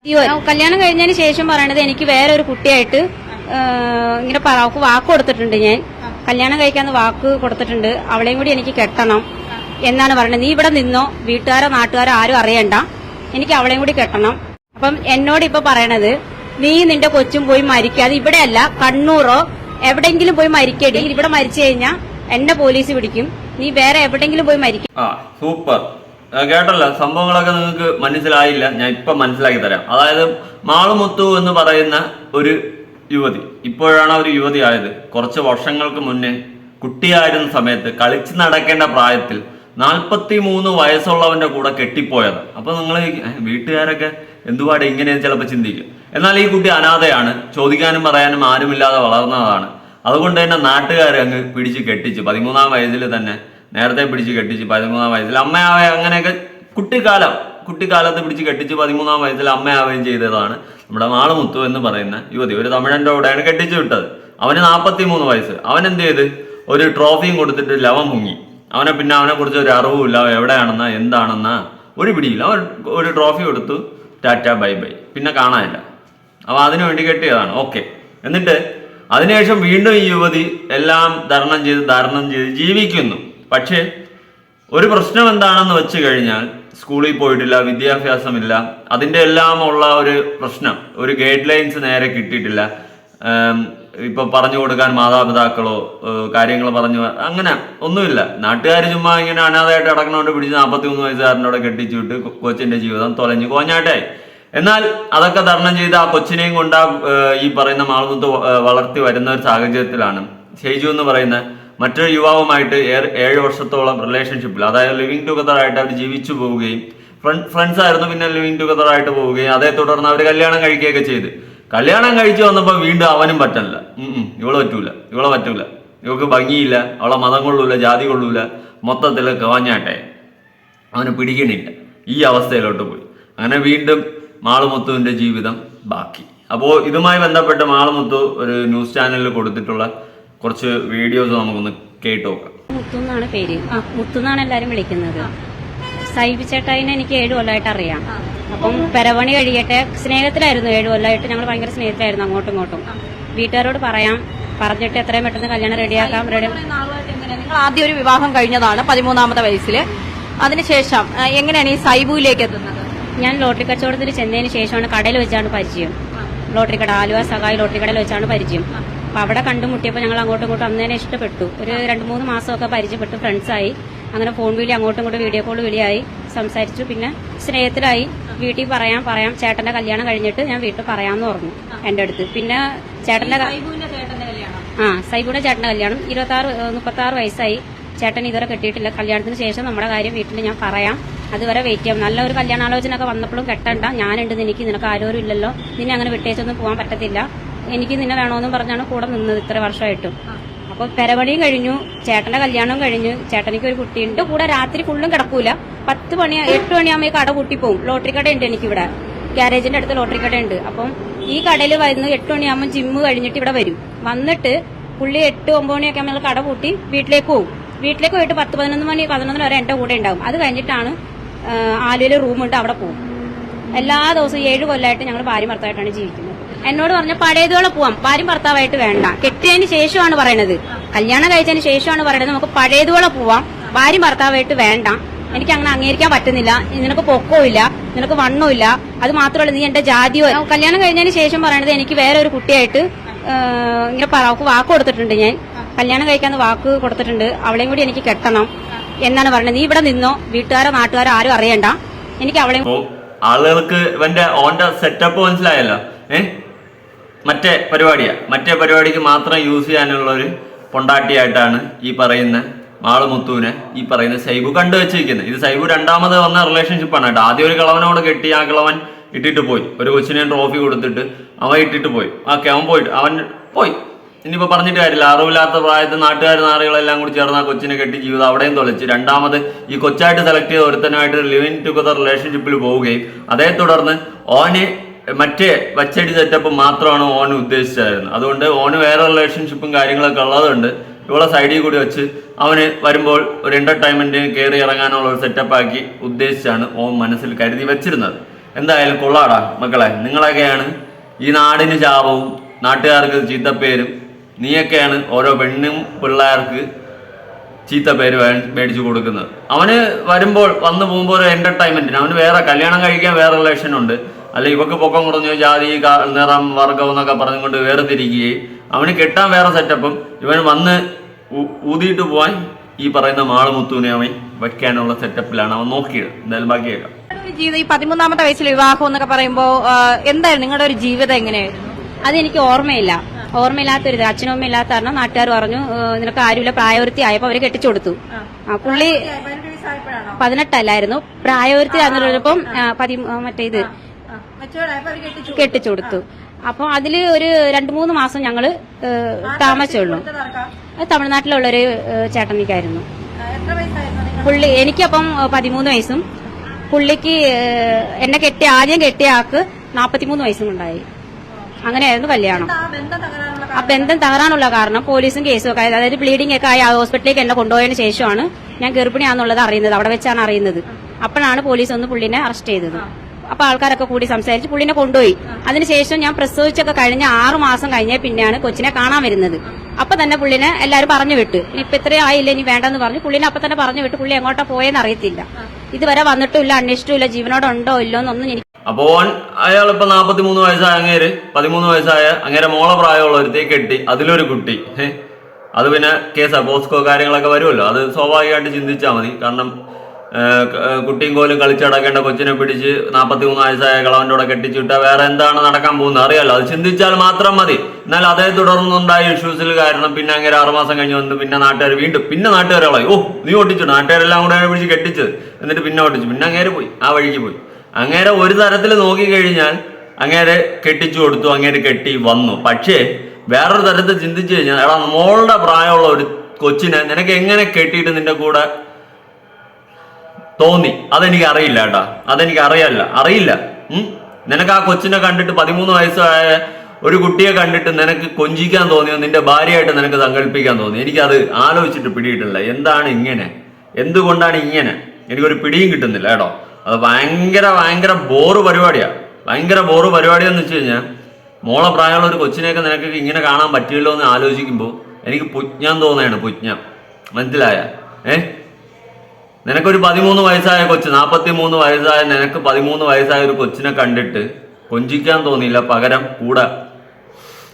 കല്യാണം കഴിഞ്ഞതിന് ശേഷം പറയണത് എനിക്ക് വേറെ ഒരു കുട്ടിയായിട്ട് ഇങ്ങനെ വാക്ക് കൊടുത്തിട്ടുണ്ട്. ഞാൻ കല്യാണം കഴിക്കാന്ന് വാക്ക് കൊടുത്തിട്ടുണ്ട്, അവളെയും കൂടി എനിക്ക് കെട്ടണം എന്നാണ് പറയുന്നത്. നീ ഇവിടെ നിന്നോ, വീട്ടുകാരോ നാട്ടുകാരോ ആരും അറിയണ്ട, എനിക്ക് അവളെയും കൂടി കെട്ടണം. അപ്പം എന്നോട് ഇപ്പൊ പറയണത്, നീ നിന്റെ കൊച്ചും പോയി മരിക്കാതെ ഇവിടെയല്ല കണ്ണൂറോ എവിടെങ്കിലും പോയി മരിക്കേണ്ടി, ഇവിടെ മരിച്ചു കഴിഞ്ഞാൽ എന്നെ പോലീസ് പിടിക്കും, നീ വേറെ എവിടെങ്കിലും പോയി മരിക്കും. സൂപ്പർ കേട്ടല്ലോ. സംഭവങ്ങളൊക്കെ നിങ്ങൾക്ക് മനസ്സിലായില്ല, ഞാൻ ഇപ്പൊ മനസ്സിലാക്കി തരാം. അതായത് മാളുമുത്തു എന്ന് പറയുന്ന ഒരു യുവതി ഇപ്പോഴാണ് ഒരു യുവതി ആയത്. കുറച്ച് വർഷങ്ങൾക്ക് മുന്നേ കുട്ടിയായിരുന്ന സമയത്ത് കളിച്ച് നടക്കേണ്ട പ്രായത്തിൽ 43 വയസ്സുള്ളവന്റെ കൂടെ കെട്ടിപ്പോയത്. അപ്പൊ നിങ്ങൾ വീട്ടുകാരൊക്കെ എന്തുപാട് ഇങ്ങനെ ചിലപ്പോൾ ചിന്തിക്കും. എന്നാൽ ഈ കുട്ടി അനാഥയാണ്, ചോദിക്കാനും പറയാനും ആരുമില്ലാതെ വളർന്നതാണ്. അതുകൊണ്ട് തന്നെ നാട്ടുകാർ അങ്ങ് പിടിച്ച് കെട്ടിച്ച് 13-ാം വയസ്സിൽ തന്നെ നേരത്തെ പിടിച്ച് കെട്ടിച്ച് 13-ാം വയസ്സിൽ അമ്മയാവേ, അങ്ങനെയൊക്കെ കുട്ടിക്കാലത്ത് പിടിച്ച് കെട്ടിച്ച് 13-ാം വയസ്സിൽ അമ്മയാവുകയും ചെയ്തതാണ് നമ്മുടെ മാളുമുത്തു എന്ന് പറയുന്ന യുവതി. ഒരു തമിഴന്റെ കൂടെയാണ് കെട്ടിച്ചു വിട്ടത്. അവന് 43 വയസ്സ്. അവൻ എന്ത് ചെയ്ത് ഒരു ട്രോഫിയും കൊടുത്തിട്ട് ലവം മുങ്ങി. അവനെ കുറിച്ച് ഒരു അറിവുമില്ല, എവിടെയാണെന്നാ എന്താണെന്നാ ഒരു പിടിയില്ല. അവൻ ഒരു ട്രോഫി കൊടുത്തു, ടാറ്റ ബൈ ബൈ, പിന്നെ കാണാനില്ല. അവ അതിനു വേണ്ടി കെട്ടിയതാണ്. ഓക്കെ. എന്നിട്ട് അതിനുശേഷം വീണ്ടും ഈ യുവതി എല്ലാം തരണം ചെയ്ത് ജീവിക്കുന്നു. പക്ഷേ ഒരു പ്രശ്നം എന്താണെന്ന് വെച്ച് കഴിഞ്ഞാൽ സ്കൂളിൽ പോയിട്ടില്ല, വിദ്യാഭ്യാസമില്ല, അതിൻ്റെ എല്ലാം ഉള്ള ഒരു പ്രശ്നം. ഒരു ഗൈഡ് ലൈൻസ് നേരെ കിട്ടിയിട്ടില്ല. ഇപ്പൊ പറഞ്ഞു കൊടുക്കാൻ മാതാപിതാക്കളോ കാര്യങ്ങൾ പറഞ്ഞു അങ്ങനെ ഒന്നുമില്ല. നാട്ടുകാർ ചുമ്മാ ഇങ്ങനെ അനാഥയായിട്ട് അടക്കണോണ്ട് പിടിച്ച് 43 വയസ്സുകാരനോടെ കെട്ടിച്ചു വിട്ട് കൊച്ചിന്റെ ജീവിതം തൊലഞ്ഞു കോഞ്ഞാട്ടായി. എന്നാൽ അതൊക്കെ തരണം ചെയ്ത് ആ കൊച്ചിനെയും കൊണ്ട് ഈ പറയുന്ന മാളുമുത്ത് വളർത്തി വരുന്ന ഒരു സാഹചര്യത്തിലാണ് ഷെയ്ജു എന്ന് പറയുന്ന മറ്റൊരു യുവാവുമായിട്ട് 7 വർഷത്തോളം റിലേഷൻഷിപ്പിൽ, അതായത് ലിവിങ് ടുഗദർ ആയിട്ട് അവർ ജീവിച്ചു പോവുകയും ഫ്രണ്ട്സ് ആയിരുന്നു, പിന്നെ ലിവിങ് ടുഗദർ ആയിട്ട് പോവുകയും അതേ തുടർന്ന് അവർ കല്യാണം കഴിക്കുകയൊക്കെ ചെയ്ത്. കല്യാണം കഴിച്ചു വന്നപ്പോൾ വീണ്ടും അവനും പറ്റല്ല. ഇവളെ പറ്റൂല, ഇവൾക്ക് ഭംഗിയില്ല, അവളെ മതം കൊള്ളൂല, ജാതി കൊള്ളൂല, മൊത്തത്തിൽ കവാഞ്ഞാട്ടെ, അവന് പിടിക്കണില്ല. ഈ അവസ്ഥയിലോട്ട് പോയി. അങ്ങനെ വീണ്ടും മാളുമുത്തുവിന്റെ ജീവിതം ബാക്കി. അപ്പോൾ ഇതുമായി ബന്ധപ്പെട്ട് മാളുമുത്തു ഒരു ന്യൂസ് ചാനലിൽ കൊടുത്തിട്ടുള്ള കുറച്ച് വീഡിയോസ് നമുക്കൊന്ന് കേട്ട് നോക്കാം. മുത്തു എന്നാണ് പേര്, മുത്തു എന്നാണ് എല്ലാരും വിളിക്കുന്നത്. സൈബി ചേട്ടായിനെ എനിക്ക് 7 കൊല്ലമായിട്ട് അറിയാം. അപ്പം പെരവണി കഴിയട്ടെ, സ്നേഹത്തിലായിരുന്നു 7 കൊല്ലമായിട്ട്. ഞങ്ങൾ ഭയങ്കര സ്നേഹത്തിലായിരുന്നു, അങ്ങോട്ടും ഇങ്ങോട്ടും. വീട്ടുകാരോട് പറഞ്ഞിട്ട് എത്രയും പെട്ടെന്ന് കല്യാണം റെഡിയാക്കാം. നിങ്ങൾ ആദ്യം ഒരു വിവാഹം കഴിഞ്ഞതാണ് 13-ാമത്തെ വയസ്സിൽ. അതിനുശേഷം എങ്ങനെയാണ് ഈ സൈബുവിലേക്ക് എത്തുന്നത്? ഞാൻ ലോട്ടറി കച്ചവടത്തിൽ ചെന്നതിന് ശേഷമാണ് കടയിൽ വെച്ചാണ് പരിചയം. ലോട്ടറി കട, ആലുവ സഹായി ലോട്ടറി കടയിൽ വെച്ചാണ് പരിചയം. അപ്പൊ അവിടെ കണ്ടുമുട്ടിയപ്പോൾ ഞങ്ങൾ അങ്ങോട്ടും ഇങ്ങോട്ടും അന്നേനെ ഇഷ്ടപ്പെട്ടു. ഒരു 2-3 മാസമൊക്കെ പരിചയപ്പെട്ടു, ഫ്രണ്ട്സായി. അങ്ങനെ ഫോൺ വിളി, അങ്ങോട്ടും ഇങ്ങോട്ടും വീഡിയോ കോൾ വിളിയായി, സംസാരിച്ചു. പിന്നെ സ്നേഹത്തിലായി. വീട്ടിൽ പറയാം, ചേട്ടന്റെ കല്യാണം കഴിഞ്ഞിട്ട് ഞാൻ വീട്ടിൽ പറയാമെന്ന് പറഞ്ഞു എന്റെ അടുത്ത്. പിന്നെ സൈബുവിന്റെ ചേട്ടന്റെ കല്യാണം 36 വയസ്സായി. ചേട്ടൻ ഇതുവരെ കെട്ടിയിട്ടില്ല. കല്യാണത്തിന് ശേഷം നമ്മുടെ കാര്യം വീട്ടിൽ ഞാൻ പറയാം, അതുവരെ വെയിറ്റ് ചെയ്യാം. നല്ലൊരു കല്യാണാലോചന ഒക്കെ വന്നപ്പോഴും കെട്ടണ്ട, ഞാനുണ്ട്, നിനക്ക് ആരോരും ഇല്ലല്ലോ, നിന്നെ അങ്ങനെ വിട്ടേച്ചൊന്നും പോകാൻ പറ്റത്തില്ല, എനിക്ക് നിന്നെ വേണമെന്നും പറഞ്ഞാണ് കൂടെ നിന്നത് ഇത്ര വർഷമായിട്ടും. അപ്പോൾ പെരവണിയും കഴിഞ്ഞു, ചേട്ടന്റെ കല്യാണവും കഴിഞ്ഞു. ചേട്ടനിക്ക് ഒരു കുട്ടിയുണ്ട്. കൂടെ രാത്രി ഫുള്ളും കിടക്കൂല. 8 മണിയാകുമ്പോൾ കട കൂട്ടിപ്പോവും. ലോട്ടറി കടയുണ്ട് എനിക്കിവിടെ, ഗ്യാരേജിന്റെ അടുത്ത് ലോട്ടറി കടയുണ്ട്. അപ്പം ഈ കടയിൽ വരുന്നു 8 മണിയാകുമ്പോൾ ജിമ്മ് കഴിഞ്ഞിട്ട് ഇവിടെ വരും. വന്നിട്ട് പുള്ളി 8-9 മണിയൊക്കെ നമ്മൾ കട കൂട്ടി വീട്ടിലേക്ക് പോകും. വീട്ടിലേക്ക് പോയിട്ട് 10-11 വരെ എന്റെ കൂടെ ഉണ്ടാവും. അത് കഴിഞ്ഞിട്ടാണ് ആലുവയിൽ റൂമുണ്ട്, അവിടെ പോകും. എല്ലാ ദിവസവും 7 കൊല്ലമായിട്ട് ഞങ്ങൾ ഭാര്യ ഭർത്താവായിട്ടാണ് ജീവിക്കുന്നത്. എന്നോട് പറഞ്ഞ പഴയതുപോലെ പോവാം, ഭാര്യ ഭർത്താവായിട്ട് വേണ്ട. കെട്ടിയതിന് ശേഷമാണ് പറയണത്, കല്യാണം കഴിച്ചതിന് ശേഷമാണ് പറയണത് നമുക്ക് പഴയതുപോലെ പോവാം, ഭാര്യ ഭർത്താവായിട്ട് വേണ്ട, എനിക്ക് അങ്ങനെ അംഗീകരിക്കാൻ പറ്റുന്നില്ല, നിനക്ക് പൊക്കമില്ല, നിനക്ക് വണ്ണമില്ല, അത് മാത്രമല്ല നീ എന്റെ ജാതിയോ. കല്യാണം കഴിഞ്ഞതിന് ശേഷം പറയണത് എനിക്ക് വേറെ ഒരു കുട്ടിയായിട്ട് ഇങ്ങനെ വാക്ക് കൊടുത്തിട്ടുണ്ട്. ഞാൻ കല്യാണം കഴിക്കാന്ന് വാക്ക് കൊടുത്തിട്ടുണ്ട്, അവളെയും കൂടി എനിക്ക് കെട്ടണം എന്നാണ് പറയുന്നത്. നീ ഇവിടെ നിന്നോ, വീട്ടുകാരോ നാട്ടുകാരോ ആരും അറിയണ്ട, എനിക്ക് അവളെയും. ആളുകൾക്ക് ഓന്റെ സെറ്റപ്പ് മനസ്സിലായല്ലോ. മറ്റേ പരിപാടിക്ക് മാത്രം യൂസ് ചെയ്യാനുള്ള ഒരു പൊണ്ടാട്ടിയായിട്ടാണ് ഈ പറയുന്ന മാളുമുത്തുവിനെ ഈ പറയുന്ന സൈബു കണ്ടുവച്ചിരിക്കുന്നത്. ഇത് സൈബു 2ാമത് വന്ന റിലേഷൻഷിപ്പാണ് കേട്ടോ. ആദ്യം ഒരു കിളവനോട് കെട്ടി, ആ കിളവൻ ഇട്ടിട്ട് പോയി. ഒരു കൊച്ചിനെ ട്രോഫി കൊടുത്തിട്ട് അവൻ ഇട്ടിട്ട് പോയി. അവൻ പോയി. ഇനിയിപ്പോൾ പറഞ്ഞിട്ട് കാര്യമില്ല. അറിവില്ലാത്ത പ്രായത്തിൽ നാട്ടുകാർ നാറുകളെല്ലാം കൂടി ചേർന്ന് ആ കൊച്ചിനെ കെട്ടി ജീവിതം അവിടെയും തൊലച്ച് 2ാമത് ഈ കൊച്ചായിട്ട് സെലക്ട് ചെയ്ത ഒരുത്തനായിട്ട് ലിവിങ് ടുഗദർ റിലേഷൻഷിപ്പിൽ പോവുകയും അതേ തുടർന്ന് ഓന് മറ്റേ വച്ചടി സെറ്റപ്പ് മാത്രമാണ് ഓന് ഉദ്ദേശിച്ചായിരുന്നു. അതുകൊണ്ട് ഓന് വേറെ റിലേഷൻഷിപ്പും കാര്യങ്ങളൊക്കെ ഉള്ളതുകൊണ്ട് ഇവളെ സൈഡിൽ കൂടി വെച്ച് അവന് വരുമ്പോൾ ഒരു എന്റർടൈൻമെന്റിന് കയറി ഇറങ്ങാനുള്ള ഒരു സെറ്റപ്പ് ആക്കി ഉദ്ദേശിച്ചാണ് ഓൻ മനസ്സിൽ കരുതി വെച്ചിരുന്നത്. എന്തായാലും കൊള്ളാടാ മക്കളെ, നിങ്ങളൊക്കെയാണ് ഈ നാടിന് ശാപവും നാട്ടുകാർക്ക് ചീത്തപ്പേരും. നീയൊക്കെയാണ് ഓരോ പെണ്ണും പിള്ളേർക്ക് ചീത്തപ്പേര് മേടിച്ചു കൊടുക്കുന്നത്. അവന് വരുമ്പോൾ വന്നു പോകുമ്പോൾ ഒരു എന്റർടൈൻമെന്റിന്, അവന് വേറെ കല്യാണം കഴിക്കാൻ വേറെ റിലേഷൻ ഉണ്ട്. അല്ല ഇവക്ക് പൊക്കം കുറഞ്ഞു ജാതി നിറം വർഗം എന്നൊക്കെ പറഞ്ഞുകൊണ്ട് വേർതിരിക്കുകയും അവന് കെട്ടാൻ വേറെ സെറ്റപ്പും ഇവന് വന്ന് ഊതിയിട്ട് പോവാൻ ഈ പറയുന്ന മാളുമുത്തുവിനെ അവൻ വയ്ക്കാനുള്ള സെറ്റപ്പിലാണ് അവൻ നോക്കിയത്. എന്തായാലും ബാക്കിയേക്കാം. ജീവിതം ഈ 13-ാമത്തെ വയസ്സിൽ വിവാഹം എന്നൊക്കെ പറയുമ്പോ എന്തായിരുന്നു നിങ്ങളുടെ ഒരു ജീവിതം എങ്ങനെയായിരുന്നു? അതെനിക്ക് ഓർമ്മയില്ലാത്തൊരു അച്ഛനും അമ്മയും ഇല്ലാത്ത കാരണം നാട്ടുകാർ പറഞ്ഞു നിനക്ക് ആരുമില്ല, പ്രായപൂർത്തി ആയപ്പോ അവര് കെട്ടിച്ചു കൊടുത്തു. പുള്ളി 18 പ്രായപൂർത്തി ആകുന്നപ്പം മറ്റേ ഇത് കെട്ടിച്ചു കൊടുത്തു. അപ്പൊ അതില് ഒരു 2-3 മാസം ഞങ്ങള് താമസിച്ചുള്ളൂ. തമിഴ്നാട്ടിലുള്ളൊരു ചേട്ടനിക്കായിരുന്നു. പുള്ളി എനിക്കപ്പം 13 വയസ്സും പുള്ളിക്ക് എന്നെ ആദ്യം കെട്ടിയ ആൾക്ക് 43 വയസ്സും ഉണ്ടായി. അങ്ങനെയായിരുന്നു കല്യാണം. ആ ബന്ധം തകരാനുള്ള കാരണം പോലീസും കേസും ഒക്കെ ആയത്. അതായത് ബ്ലീഡിംഗ് ഒക്കെ ആയി ഹോസ്പിറ്റലിലേക്ക് എന്നെ കൊണ്ടുപോയതിനു ശേഷമാണ് ഞാൻ ഗർഭിണിയാന്നുള്ളത് അറിയുന്നത്. അവിടെ വെച്ചാണ് അറിയുന്നത്. അപ്പോഴാണ് പോലീസ് ഒന്ന് പുള്ളിനെ അറസ്റ്റ് ചെയ്തത്. അപ്പൊ ആൾക്കാരൊക്കെ കൂടി സംസാരിച്ച് പുള്ളിനെ കൊണ്ടുപോയി. അതിനുശേഷം ഞാൻ പ്രസവിച്ചൊക്കെ കഴിഞ്ഞ 6 മാസം കഴിഞ്ഞ പിന്നെയാണ് കൊച്ചിനെ കാണാൻ വരുന്നത്. അപ്പൊ തന്നെ പുള്ളിനെ എല്ലാവരും പറഞ്ഞു വിട്ടു. ഇനിയിപ്പൊ ഇത്രയും ആയില്ല, ഇനി വേണ്ടെന്ന് പറഞ്ഞു പുള്ളിനെ അപ്പൊ തന്നെ പറഞ്ഞു വിട്ടു. പുള്ളി എങ്ങോട്ടാ പോയെന്ന് അറിയത്തില്ല. ഇതുവരെ വന്നിട്ടില്ല, അന്വേഷിച്ചിട്ടില്ല, ജീവനോട് ഉണ്ടോ ഇല്ലോ എന്നൊന്നും എനിക്ക്. അപ്പോൾ അയാളിപ്പോ 43 വയസ്സായ അങ്ങേര് 13 വയസ്സായ അങ്ങേരെ മോളെ പ്രായമുള്ള ഒരുത്തേ കെട്ടി, അതിലൊരു കുട്ടി. അത് പിന്നെ കേസാ, പോസ്കോ കാര്യങ്ങളൊക്കെ വരുമല്ലോ. അത് സ്വാഭാവികമായിട്ട് ചിന്തിച്ചാൽ മതി. കാരണം കുട്ടിയും കോലും കളിച്ചടക്കേണ്ട കൊച്ചിനെ പിടിച്ച് 43 വയസ്സായ കളവൻ്റെ കൂടെ കെട്ടിച്ചിട്ടാൽ വേറെ എന്താണ് നടക്കാൻ പോകുന്നത് അറിയാലോ. അത് ചിന്തിച്ചാൽ മാത്രം മതി. എന്നാൽ അതേ തുടർന്നുണ്ടായ ഇഷ്യൂസിൽ കാരണം പിന്നെ അങ്ങനെ 6 മാസം കഴിഞ്ഞ് വന്ന് പിന്നെ നാട്ടുകാർ വീണ്ടും പിന്നെ നാട്ടുകാരെ നീ ഒട്ടിച്ചു, നാട്ടുകാരെല്ലാം കൂടെ പിടിച്ച് കെട്ടിച്ചത്, എന്നിട്ട് പിന്നെ ഒട്ടിച്ചു, പിന്നെ അങ്ങേരെ പോയി, ആ വഴിക്ക് പോയി. അങ്ങേരെ ഒരു തരത്തിൽ നോക്കിക്കഴിഞ്ഞാൽ അങ്ങേരെ കെട്ടിച്ചു കൊടുത്തു, അങ്ങേര് കെട്ടി വന്നു. പക്ഷേ വേറൊരു തരത്തിൽ ചിന്തിച്ചു കഴിഞ്ഞാൽ എടാ മോളുടെ പ്രായമുള്ള ഒരു കൊച്ചിനെ നിനക്ക് എങ്ങനെ കെട്ടിയിട്ട് നിന്റെ കൂടെ തോന്നി? അതെനിക്ക് അറിയില്ല കേട്ടാ, അതെനിക്ക് അറിയില്ല. നിനക്ക് ആ കൊച്ചിനെ കണ്ടിട്ട് 13 വയസ്സായ ഒരു കുട്ടിയെ കണ്ടിട്ട് നിനക്ക് കൊഞ്ചിക്കാൻ തോന്നിയോ, നിന്റെ ഭാര്യയായിട്ട് നിനക്ക് സങ്കല്പിക്കാൻ തോന്നി? എനിക്കത് ആലോചിച്ചിട്ട് പിടിയിട്ടില്ല. എന്താണ് ഇങ്ങനെ, എന്തുകൊണ്ടാണ് ഇങ്ങനെ, എനിക്കൊരു പിടിയും കിട്ടുന്നില്ല കേട്ടോ. അത് ഭയങ്കര ബോറ് പരിപാടിയാണ്. ഭയങ്കര ബോറ് പരിപാടിയെന്ന് വെച്ച് കഴിഞ്ഞാൽ മോളെ പ്രായമുള്ള ഒരു കൊച്ചിനെയൊക്കെ നിനക്ക് ഇങ്ങനെ കാണാൻ പറ്റില്ലല്ലോ എന്ന് ആലോചിക്കുമ്പോൾ എനിക്ക് പുജ്ഞാൻ തോന്നുകയാണ്. പുജ്ഞാൻ മനസ്സിലായ? നിനക്കൊരു 13 വയസ്സായ കൊച്ച്, 43 വയസ്സായ നിനക്ക് 13 വയസ്സായ ഒരു കൊച്ചിനെ കണ്ടിട്ട് കൊഞ്ചിക്കാൻ തോന്നിയില്ല, പകരം കൂടെ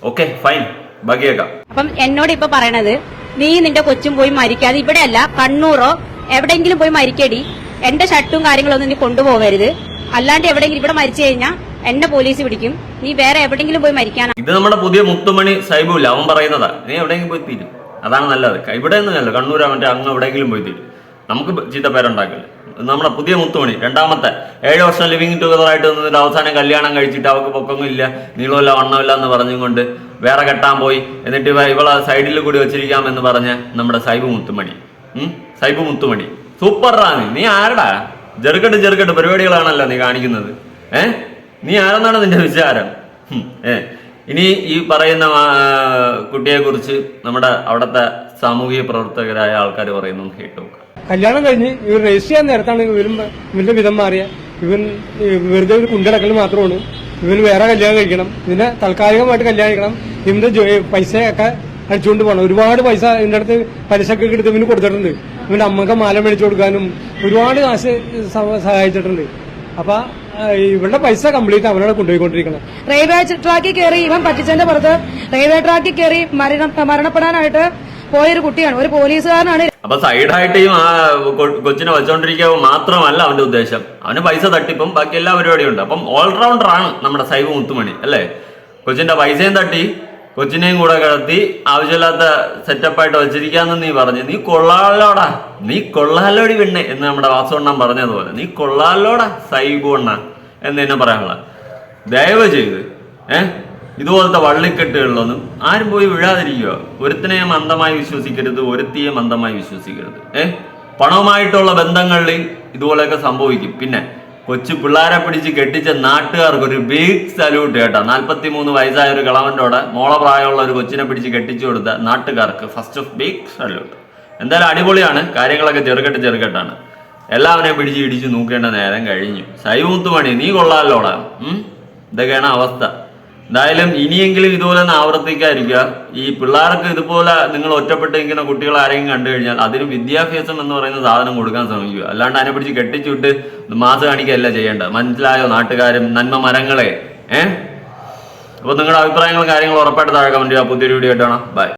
ഓക്കെ ഫൈൻ ബാക്കിയേക്കാം. അപ്പം എന്നോട് ഇപ്പൊ പറയണത് നീ നിന്റെ കൊച്ചും പോയി മരിക്കാതെ ഇവിടെയല്ല കണ്ണൂറോ എവിടെയെങ്കിലും പോയി മരിക്കടി, എന്റെ ഷർട്ടും കാര്യങ്ങളൊന്നും നീ കൊണ്ടുപോകരുത്, അല്ലാണ്ട് എവിടെയെങ്കിലും ഇവിടെ മരിച്ചു കഴിഞ്ഞാൽ എന്നെ പോലീസ് പിടിക്കും, നീ വേറെ എവിടെയെങ്കിലും പോയി മരിക്കാനാ. ഇത് നമ്മുടെ പുതിയ മുത്തുമണി സൈബുല്ല, അവൻ പറയുന്നതാ. നീ എവിടെയെങ്കിലും പോയി തീരും, അതാണ് നല്ലത്. ഇവിടെ ഒന്നുമല്ല, കണ്ണൂരാ മറ്റേ അങ്ങ് എവിടെയെങ്കിലും പോയി തീരും, നമുക്ക് ചീത്തപ്പേരുണ്ടാക്കില്ല. നമ്മുടെ പുതിയ മുത്തുമണി 2ാമത്തെ 7 വർഷം ലിവിങ് ടുഗദർ ആയിട്ട് നിന്നിട്ട് അവസാനം കല്യാണം കഴിച്ചിട്ട് അവൾക്ക് പൊക്കമൊന്നും ഇല്ല, നീളമില്ല, വണ്ണമില്ല എന്ന് പറഞ്ഞുകൊണ്ട് വേറെ കെട്ടാൻ പോയി. എന്നിട്ട് ഇവളെ സൈഡിൽ കൂടി വെച്ചിരിക്കാമെന്ന് പറഞ്ഞ നമ്മുടെ സൈബു മുത്തുമണി സൂപ്പറാണ്. നീ ആരടാ? ചെറുക്കെട്ട് പരിപാടികളാണല്ലോ നീ കാണിക്കുന്നത്. നീ ആരെന്നാണ് നിന്റെ വിചാരം? ഇനി ഈ പറയുന്ന കുട്ടിയെ കുറിച്ച് നമ്മുടെ അവിടുത്തെ സാമൂഹിക പ്രവർത്തകരായ ആൾക്കാർ പറയുന്നു കേട്ടു. കല്യാണം കഴിഞ്ഞ് ഇവർ രജിസ്റ്റർ ചെയ്യാൻ നേരത്താണ് ഇവന്റെ വിധം മാറിയ. ഇവൻ വെറുതെ ഒരു കുണ്ടടക്കൽ മാത്രമാണ്. ഇവന് വേറെ കല്യാണം കഴിക്കണം, ഇതിനെ താൽക്കാലികമായിട്ട് കല്യാണം കഴിക്കണം, ഇവന്റെ പൈസയൊക്കെ അടിച്ചുകൊണ്ട് പോകണം. ഒരുപാട് പൈസ ഇതിന്റെ അടുത്ത് പലിശക്ക് എടുത്ത് ഇവന് കൊടുത്തിട്ടുണ്ട്. ഇവന്റെ അമ്മക്ക് മാല മേടിച്ചു കൊടുക്കാനും ഒരുപാട് കാശ് സഹായിച്ചിട്ടുണ്ട്. അപ്പൊ ഇവരുടെ പൈസ കംപ്ലീറ്റ് അവനോട് കൊണ്ടുപോയിക്കൊണ്ടിരിക്കണം. റെയിൽവേ ട്രാക്കിൽ കയറി ഇവൻ പറ്റിച്ചതിന്റെ പുറത്ത് റെയിൽവേ ട്രാക്കിൽ കയറി മരണപ്പെടാനായിട്ട് പോയൊരു കുട്ടിയാണ്, ഒരു പോലീസുകാരനാണ്. അപ്പൊ സൈഡായിട്ട് ഈ കൊച്ചിനെ വെച്ചോണ്ടിരിക്കുക മാത്രമല്ല അവന്റെ ഉദ്ദേശം, അവന് പൈസ തട്ടിപ്പും ബാക്കി എല്ലാ പരിപാടിയും ഉണ്ട്. അപ്പം ഓൾറൗണ്ടർ ആണ് നമ്മുടെ സൈബു മുത്തുമണി അല്ലേ. കൊച്ചിന്റെ പൈസയും തട്ടി കൊച്ചിനെയും കൂടെ കിടത്തി ആവശ്യമില്ലാത്ത സെറ്റപ്പായിട്ട് വെച്ചിരിക്കാന്ന് നീ പറഞ്ഞു. നീ കൊള്ളാലോടി പെണ്ണെ എന്ന് നമ്മുടെ വാസുവണ്ണൻ പറഞ്ഞതുപോലെ നീ കൊള്ളാലോടാ സൈബു അണ്ണ എന്ന് തന്നെ പറയാനുള്ള. ദയവ് ചെയ്ത് ഇതുപോലത്തെ വള്ളിക്കെട്ടുകളിലൊന്നും ആരും പോയി വീഴാതിരിക്കുക. ഒരുത്തിനെയും അന്ധമായി വിശ്വസിക്കരുത്, ഒരുത്തിയെ അന്ധമായി വിശ്വസിക്കരുത്. പണവുമായിട്ടുള്ള ബന്ധങ്ങളിൽ ഇതുപോലെയൊക്കെ സംഭവിക്കും. പിന്നെ കൊച്ചു പിള്ളേരെ പിടിച്ച് കെട്ടിച്ച നാട്ടുകാർക്ക് ഒരു ബിഗ് സല്യൂട്ട് കേട്ടോ. 43 വയസ്സായ ഒരു കളവൻ്റോടെ മോളെ പ്രായമുള്ള ഒരു കൊച്ചിനെ പിടിച്ച് കെട്ടിച്ചു കൊടുത്ത നാട്ടുകാർക്ക് ഫസ്റ്റ് ഓഫ് ബിഗ് സല്യൂട്ട്. എന്തായാലും അടിപൊളിയാണ്, കാര്യങ്ങളൊക്കെ ചെറുകെട്ടാണ്. എല്ലാവരെയും പിടിച്ച് ഇടിച്ച് നോക്കേണ്ട നേരം കഴിഞ്ഞു. സൈമുത്തുമണി നീ കൊള്ളാലോടാ. ഇതൊക്കെയാണ് അവസ്ഥ. എന്തായാലും ഇനിയെങ്കിലും ഇതുപോലെ ഒന്ന് ആവർത്തിക്കാതിരിക്കുക. ഈ പിള്ളേർക്ക് ഇതുപോലെ നിങ്ങൾ ഒറ്റപ്പെട്ട് നിൽക്കുന്ന കുട്ടികൾ ആരെങ്കിലും കണ്ടു കഴിഞ്ഞാൽ അതിന് വിദ്യാഭ്യാസം എന്ന് പറയുന്ന സാധനം കൊടുക്കാൻ ശ്രമിക്കുക. അല്ലാണ്ട് അതിനെ പിടിച്ച് കെട്ടിച്ചുവിട്ട് മാസ് കാണിക്കുകയല്ല ചെയ്യേണ്ടത്. മനസ്സിലായോ നാട്ടുകാരും നന്മ മരങ്ങളെ? അപ്പൊ നിങ്ങളുടെ അഭിപ്രായങ്ങളും കാര്യങ്ങളും ഉറപ്പായിട്ട് താഴെ കമന്റ് ചെയ്യുക. പുതിയൊരു വീഡിയോ ആയിട്ടാണ്. ബൈ.